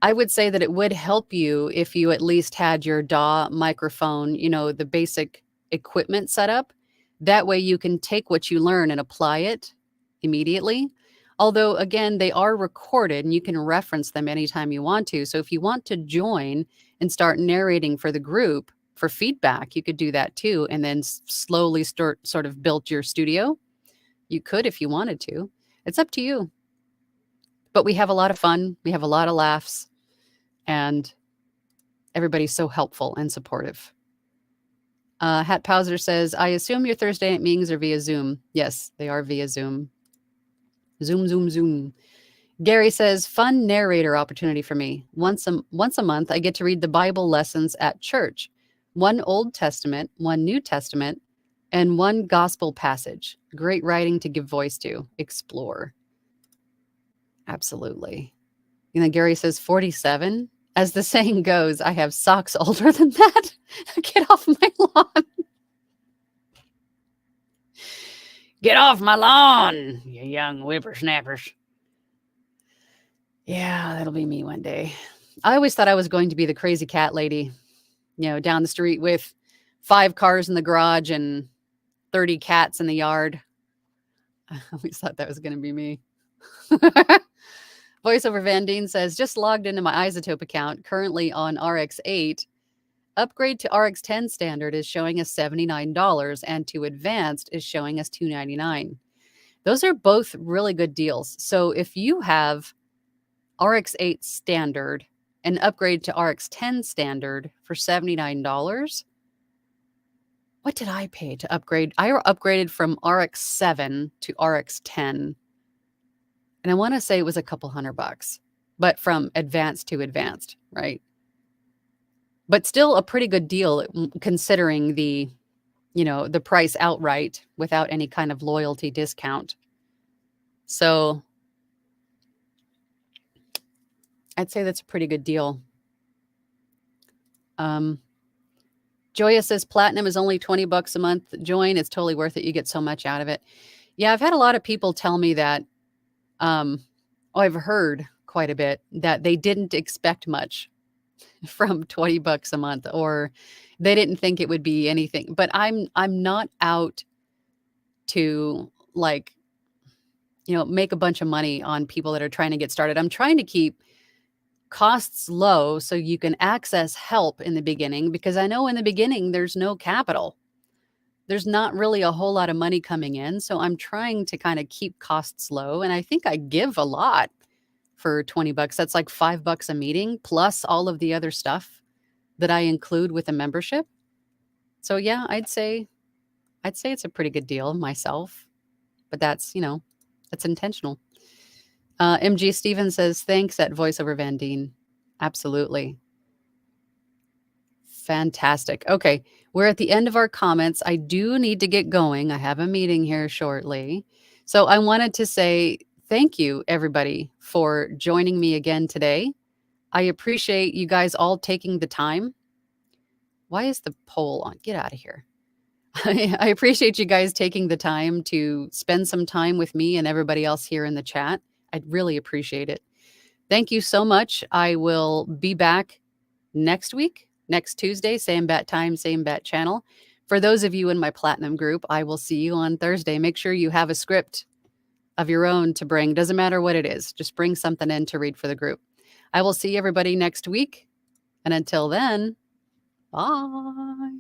I would say that it would help you if you at least had your DAW microphone, the basic equipment set up. That way you can take what you learn and apply it immediately. Although, again, they are recorded and you can reference them anytime you want to. So if you want to join and start narrating for the group for feedback, you could do that too. And then slowly sort of build your studio. You could if you wanted to. It's up to you. But we have a lot of fun. We have a lot of laughs. And everybody's so helpful and supportive. Hat Powser says, I assume your Thursday night meetings are via Zoom. Yes, they are via Zoom. Zoom. Gary says, fun narrator opportunity for me. Once a month, I get to read the Bible lessons at church. One Old Testament, one New Testament, and one gospel passage. Great writing to give voice to. Explore. Absolutely. Gary says 47. As the saying goes, I have socks older than that. Get off my lawn. Get off my lawn, you young whippersnappers. Yeah, that'll be me one day. I always thought I was going to be the crazy cat lady, down the street with 5 cars in the garage and 30 cats in the yard. I always thought that was going to be me. VoiceOver Van Deen says, just logged into my Isotope account, currently on RX8. Upgrade to RX10 standard is showing us $79, and to advanced is showing us $299. Those are both really good deals. So if you have RX8 standard and upgrade to RX10 standard for $79, what did I pay to upgrade? I upgraded from RX7 to RX10. And I want to say it was a couple $100, but from advanced to advanced, right? But still a pretty good deal considering the price outright without any kind of loyalty discount. So I'd say that's a pretty good deal. Joya says Platinum is only $20 a month. Join. It's totally worth it. You get so much out of it. Yeah, I've had a lot of people tell me that. I've heard quite a bit that they didn't expect much from $20 a month, or they didn't think it would be anything. But I'm not out to make a bunch of money on people that are trying to get started. I'm trying to keep costs low so you can access help in the beginning, because I know in the beginning there's no capital. There's not really a whole lot of money coming in. So I'm trying to kind of keep costs low. And I think I give a lot for $20. That's like $5 a meeting, plus all of the other stuff that I include with a membership. So yeah, I'd say it's a pretty good deal myself, but that's intentional. MG Stevens says, thanks at VoiceOver Van Deen. Absolutely. Fantastic. Okay, we're at the end of our comments. I do need to get going. I have a meeting here shortly. So I wanted to say thank you, everybody, for joining me again today. I appreciate you guys all taking the time. Why is the poll on? Get out of here. I appreciate you guys taking the time to spend some time with me and everybody else here in the chat. I'd really appreciate it. Thank you so much. I will be back next week, next Tuesday, same bat time, same bat channel. For those of you in my Platinum group, I will see you on Thursday. Make sure you have a script of your own to bring. Doesn't matter what it is. Just bring something in to read for the group. I will see everybody next week. And until then, bye.